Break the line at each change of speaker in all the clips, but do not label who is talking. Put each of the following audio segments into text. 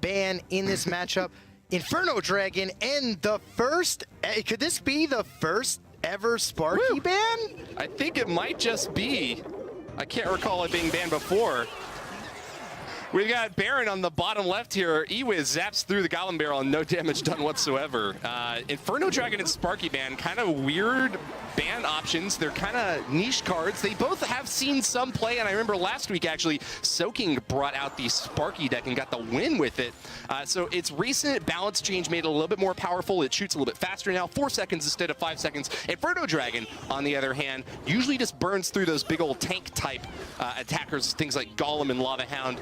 ban in this matchup. Inferno Dragon and the first, could this be the first ever Sparky ban?
I think it might just be. I can't recall it being banned before. We've got Berin on the bottom left here. Ewiz zaps through the Goblin Barrel and no damage done whatsoever. Inferno Dragon and Sparky ban, kind of weird ban options. They're kind of niche cards. They both have seen some play, and I remember last week actually, Soaking brought out the Sparky deck and got the win with it. So its recent balance change made it a little bit more powerful. It shoots a little bit faster now, 4 seconds instead of 5 seconds. Inferno Dragon, on the other hand, usually just burns through those big old tank type attackers, things like Golem and Lava Hound.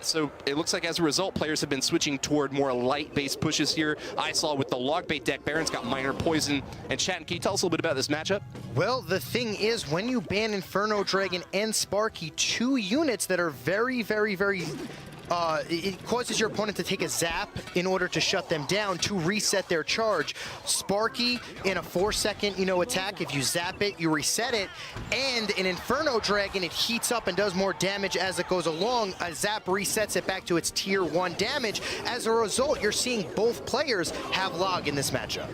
So it looks like as a result, players have been switching toward more light-based pushes here. ISlaw with the log bait deck. Berin's got minor poison. And Shatton, can you tell us a little bit about this matchup?
Well, the thing is, when you ban Inferno Dragon and Sparky, 2 units that are very, very, very... it causes your opponent to take a zap in order to shut them down to reset their charge. Sparky in a 4-second, attack. If you zap it, you reset it. And an Inferno Dragon, it heats up and does more damage as it goes along. A zap resets it back to its tier 1 damage. As a result, you're seeing both players have log in this matchup.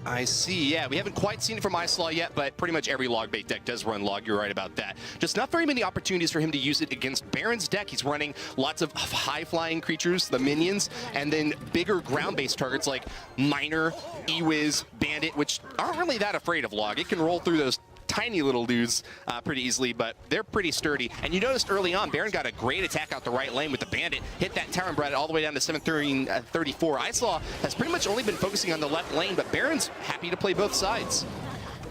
I see, yeah. We haven't quite seen it from ISlaw yet, but pretty much every log bait deck does run log. You're right about that. Just not very many opportunities for him to use it against Berin's deck. He's running lots of high-flying creatures, the minions, and then bigger ground-based targets like Miner, Ewiz, Bandit, which aren't really that afraid of log. It can roll through those tiny little dudes pretty easily, but they're pretty sturdy. And you noticed early on, Berin got a great attack out the right lane with the Bandit, hit that Tower and brought it all the way down to 734. ISlaw has pretty much only been focusing on the left lane, but Berin's happy to play both sides.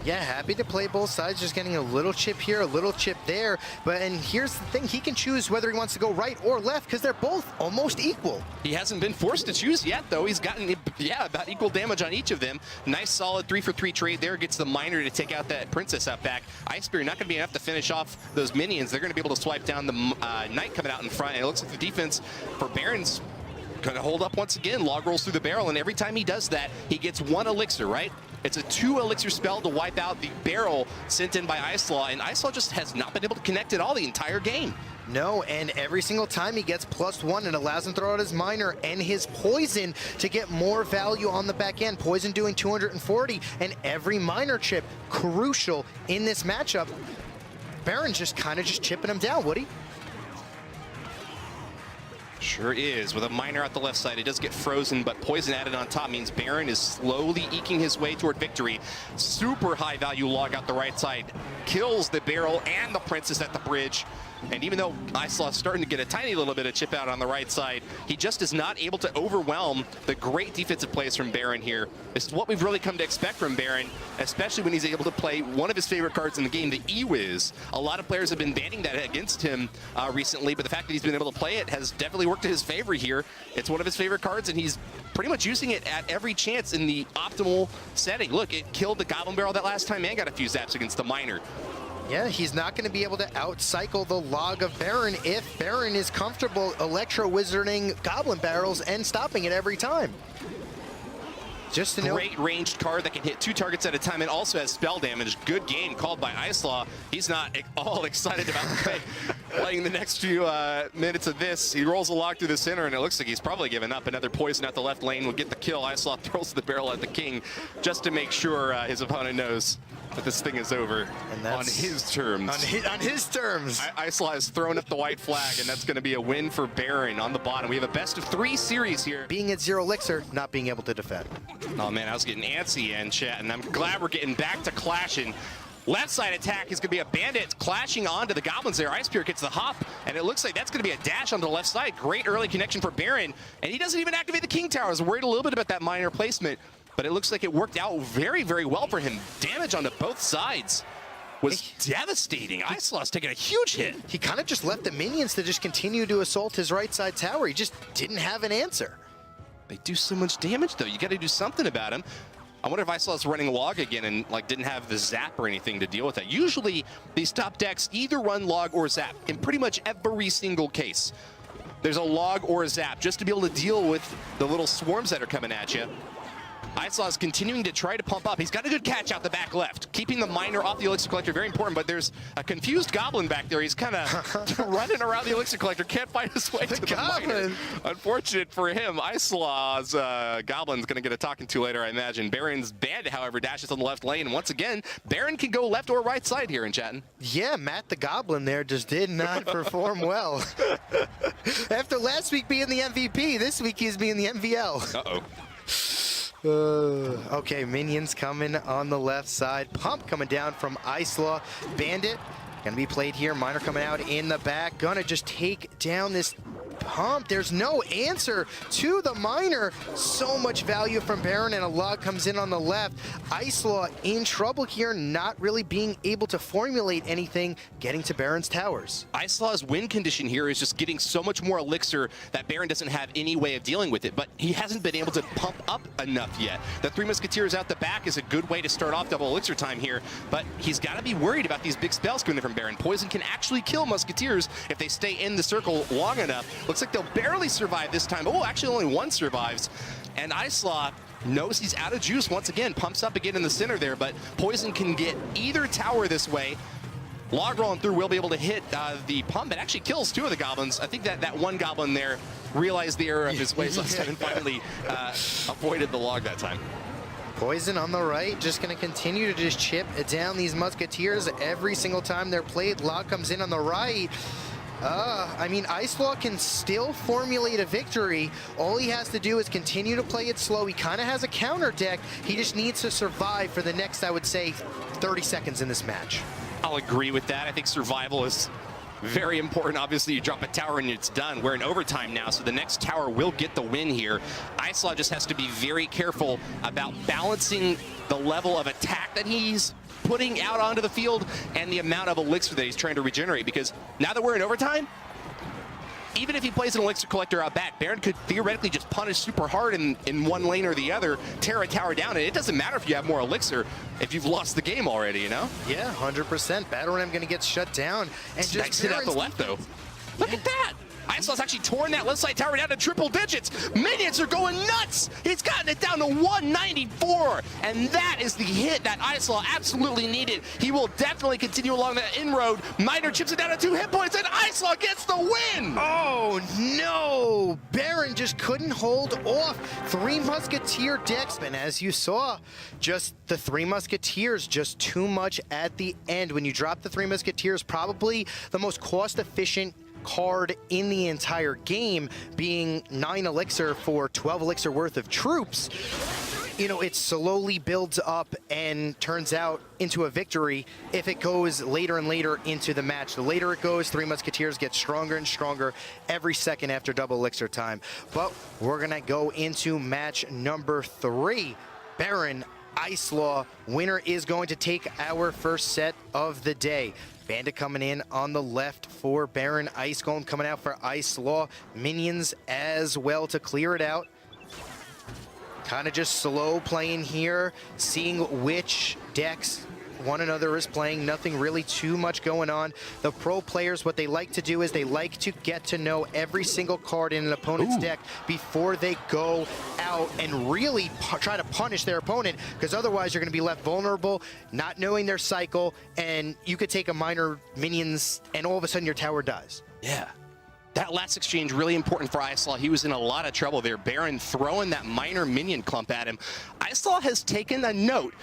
Yeah, happy to play both sides, just getting a little chip here, a little chip there. And here's the thing, he can choose whether he wants to go right or left because they're both almost equal.
He hasn't been forced to choose yet, though. He's gotten, about equal damage on each of them. Nice, solid 3-for-3 trade there. Gets the Miner to take out that Princess out back. Ice Spear not going to be enough to finish off those minions. They're going to be able to swipe down the Knight coming out in front. And it looks like the defense for Berin's going to hold up once again. Log rolls through the barrel, and every time he does that, he gets 1 elixir, right? It's a 2 elixir spell to wipe out the barrel sent in by ISlaw, and ISlaw just has not been able to connect at all the entire game.
No, and every single time he gets +1, it allows him to throw out his Miner and his Poison to get more value on the back end. Poison doing 240, and every Miner chip crucial in this matchup. Berin just kind of chipping him down, Woody.
Sure is. With a Miner at the left side, it does get frozen, but Poison added on top means Berin is slowly eking his way toward victory. Super high value log out the right side. Kills the barrel and the Princess at the bridge. And even though ISlaw is starting to get a tiny little bit of chip out on the right side, he just is not able to overwhelm the great defensive plays from Berin here. This is what we've really come to expect from Berin, especially when he's able to play one of his favorite cards in the game, the Ewiz. A lot of players have been banning that against him recently, but the fact that he's been able to play it has definitely worked to his favor here. It's one of his favorite cards, and he's pretty much using it at every chance in the optimal setting. Look, it killed the Goblin Barrel that last time and got a few zaps against the Miner.
Yeah, he's not going to be able to out-cycle the log of Berin if Berin is comfortable electro-wizarding Goblin Barrels and stopping it every time. Just to know.
Great ranged card that can hit 2 targets at a time and also has spell damage. Good game called by ISlaw. He's not at all excited about playing the next few minutes of this. He rolls a log through the center, and it looks like he's probably given up. Another Poison at the left lane will get the kill. ISlaw throws the barrel at the King just to make sure his opponent knows that this thing is over on his terms.
On his terms.
ISlaw has thrown up the white flag, and that's going to be a win for Berin on the bottom. We have a best-of-3 series here.
Being at 0 elixir, not being able to defend.
Oh, man, I was getting antsy in chat, and I'm glad we're getting back to clashing. Left side attack is going to be a Bandit clashing onto the Goblins there. Ice Spear gets the hop, and it looks like that's going to be a dash on the left side. Great early connection for Berin, and he doesn't even activate the King Tower. I was worried a little bit about that Miner placement, but it looks like it worked out very, very well for him. Damage onto both sides was devastating. ISlaw's taking a huge hit.
He kind of just left the minions to just continue to assault his right side tower. He just didn't have an answer.
They do so much damage, though. You got to do something about him. I wonder if ISlaw's running log again and didn't have the zap or anything to deal with that. Usually, these top decks either run log or zap in pretty much every single case. There's a log or a zap just to be able to deal with the little swarms that are coming at you. ISlaw is continuing to try to pump up. He's got a good catch out the back left. Keeping the miner off the Elixir Collector, very important, but there's a confused Goblin back there. He's kind of running around the Elixir Collector, can't find his way to the miner. Unfortunate for him, ISlaw's Goblin's going to get a talking to later, I imagine. Berin's banned, however, dashes on the left lane. Once again, Berin can go left or right side here in Chatton. Yeah, Matt the Goblin there just did not perform well. After last week being the MVP, this week he's being the MVL. Uh-oh. Okay, minions coming on the left side. Pump coming down from ISlaw. Bandit gonna be played here. Miner coming out in the back. Gonna just take down this Pump. There's no answer to the miner. So much value from Berin, and a log comes in on the left. ISlaw in trouble here, not really being able to formulate anything, getting to Berin's towers. ISlaw's win condition here is just getting so much more elixir that Berin doesn't have any way of dealing with it, but he hasn't been able to pump up enough yet. The Three Musketeers out the back is a good way to start off double elixir time here, but he's got to be worried about these big spells coming in from Berin. Poison can actually kill Musketeers if they stay in the circle long enough. Looks like they'll barely survive this time. Oh, actually only one survives. And ISlaw knows he's out of juice once again. Pumps up again in the center there, but Poison can get either tower this way. Log rolling through will be able to hit the pump. It actually kills two of the goblins. I think that one goblin there realized the error of his ways last time and finally avoided the log that time. Poison on the right, just going to continue to just chip down these Musketeers every single time they're played. Log comes in on the right. I mean, ISlaw can still formulate a victory. All he has to do is continue to play it slow. He kind of has a counter deck. He just needs to survive for the next, I would say, 30 seconds in this match. I'll agree with that. I think survival is very important. Obviously, you drop a tower and it's done. We're in overtime now, so the next tower will get the win here. ISlaw just has to be very careful about balancing the level of attack that he's putting out onto the field and the amount of elixir that he's trying to regenerate, because now that we're in overtime, even if he plays an elixir collector out back, Berin could theoretically just punish super hard in one lane or the other, tear a tower down, and it doesn't matter if you have more elixir if you've lost the game already, you know? Yeah, 100%. Battle Ram gonna get shut down. And just nice hit out the left, though. Look at that! ISlaw's actually torn that left side tower down to triple digits. Minions are going nuts. He's gotten it down to 194. And that is the hit that ISlaw absolutely needed. He will definitely continue along that inroad. Miner chips it down to 2 hit points, and ISlaw gets the win. Oh, no. Berin just couldn't hold off. Three Musketeer decks. And as you saw, just the Three Musketeers, just too much at the end. When you drop the Three Musketeers, probably the most cost-efficient card in the entire game, being 9 elixir for 12 elixir worth of troops. You know, it slowly builds up and turns out into a victory if it goes later and later into the match. The later it goes, Three Musketeers get stronger and stronger every second after double elixir time. But we're gonna go into match number 3. Berin, ISlaw. Winner is going to take our first set of the day. Bandit coming in on the left for Berin. Ice Golem coming out for ISlaw. Minions as well to clear it out. Kind of just slow playing here, seeing which decks one another is playing. Nothing really too much going on. The pro players, what they like to do is they like to get to know every single card in an opponent's deck before they go out and really try to punish their opponent, because otherwise you're going to be left vulnerable, not knowing their cycle, and you could take a minor minions and all of a sudden your tower dies. Yeah. That last exchange really important for ISlaw. He was in a lot of trouble there. Berin throwing that minor minion clump at him. ISlaw has taken a note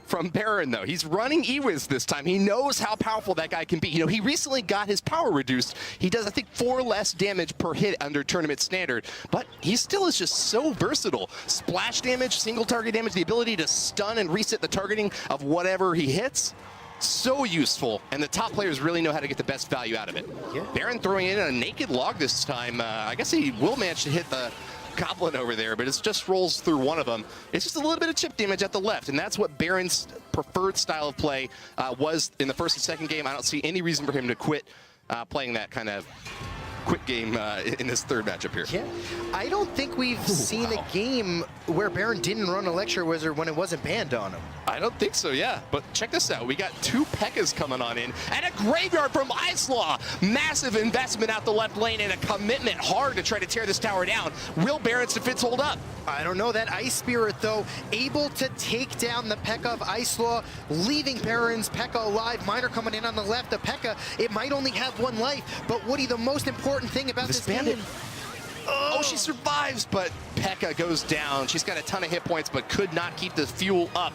from Berin, though. He's running Ewiz this time. He knows how powerful that guy can be. You know, he recently got his power reduced. He does, I think, 4 less damage per hit under tournament standard, but he still is just so versatile. Splash damage, single target damage, the ability to stun and reset the targeting of whatever he hits. So useful, and the top players really know how to get the best value out of it. Yeah. Berin throwing in a naked log this time. I guess he will manage to hit the Goblin over there, but it just rolls through one of them. It's just a little bit of chip damage at the left, and that's what Berin's preferred style of play was in the first and second game. I don't see any reason for him to quit playing that kind of quick game in this third matchup here.
Yeah, I don't think we've seen a game where Berin didn't run a Lecture Wizard when it wasn't banned on him.
I don't think so, yeah. But check this out. We got 2 P.E.K.K.A.s coming on in, and a Graveyard from ISlaw. Massive investment out the left lane and a commitment hard to try to tear this tower down. Will Berin's defense hold up?
I don't know. That Ice Spirit, though, able to take down the P.E.K.K.A. of ISlaw, leaving Berin's P.E.K.K.A. alive. Miner coming in on the left. The P.E.K.K.A., it might only have 1 life, but Woody, the most important thing about this
bandit.
game...
Oh, she survives, but P.E.K.K.A. goes down. She's got a ton of hit points, but could not keep the fuel up.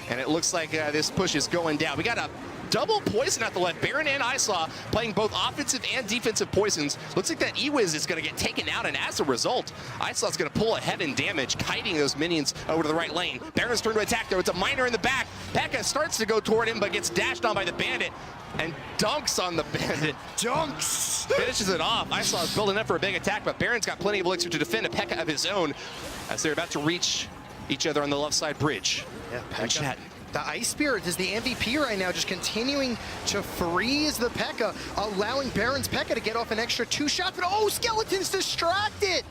And it looks like this push is going down. We got a double poison at the left. Berin and ISlaw playing both offensive and defensive poisons. Looks like that Ewiz is going to get taken out, and as a result, ISlaw's going to pull ahead in damage, kiting those minions over to the right lane. Berin's turn to attack, though. It's a Miner in the back. P.E.K.K.A. starts to go toward him, but gets dashed on by the bandit and dunks on the bandit.
Dunks!
Finishes it off. ISlaw is building up for a big attack, but Berin's got plenty of elixir to defend a P.E.K.K.A. of his own as they're about to reach each other on the left side bridge.
Yeah,
And chat.
The Ice Spirit is the MVP right now, just continuing to freeze the P.E.K.K.A., allowing Berin's P.E.K.K.A. to get off an extra 2 shots, but oh, Skeleton's distracted!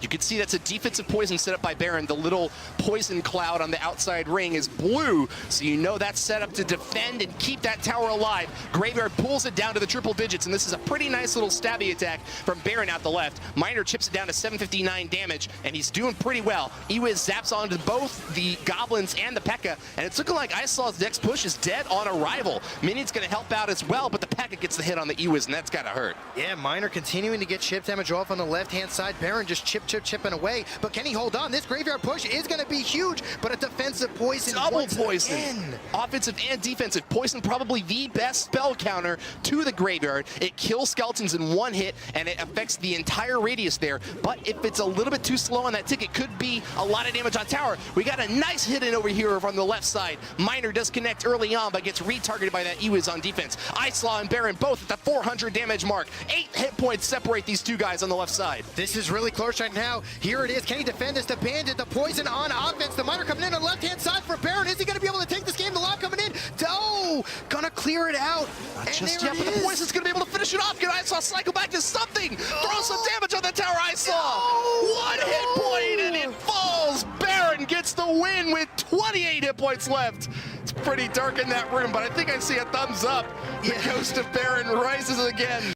You can see that's a defensive poison set up by Berin. The little poison cloud on the outside ring is blue, so you know that's set up to defend and keep that tower alive. Graveyard pulls it down to the triple digits, and this is a pretty nice little stabby attack from Berin out the left. Miner chips it down to 759 damage, and he's doing pretty well. Ewiz zaps onto both the goblins and the P.E.K.K.A., and it's looking like ISlaw's next push is dead on arrival. Minion's going to help out as well, but the P.E.K.K.A. gets the hit on the Ewiz, and that's got to hurt.
Yeah, Miner continuing to get chip damage off on the left-hand side. Berin just chipping away, but can he hold on? This Graveyard push is going to be huge, but a defensive poison
Double poison.
again.
Offensive and defensive. Poison probably the best spell counter to the Graveyard. It kills skeletons in 1 hit, and it affects the entire radius there. But if it's a little bit too slow on that tick, it could be a lot of damage on tower. We got a nice hit in over here from the left side. Miner does connect early on, but gets retargeted by that Ewiz on defense. ISlaw and Berin both at the 400 damage mark. 8 hit points separate these 2 guys on the left side.
This is really close right now. Here it is. Can he defend this? The bandit, the poison on offense. The Miner coming in on the left-hand side for Berin. Is he going to be able to take this game? The lock coming in. Oh, gonna clear it out.
Not
And
just
there
yet,
it
but the
is.
poison's going to be able to finish it off. Get ISlaw cycle back to something. Throw some damage on the tower, ISlaw.
No.
1 hit point, and it falls. Berin gets the win with 28 hit points left. It's pretty dark in that room, but I think I see a thumbs up. The ghost of Berin rises again.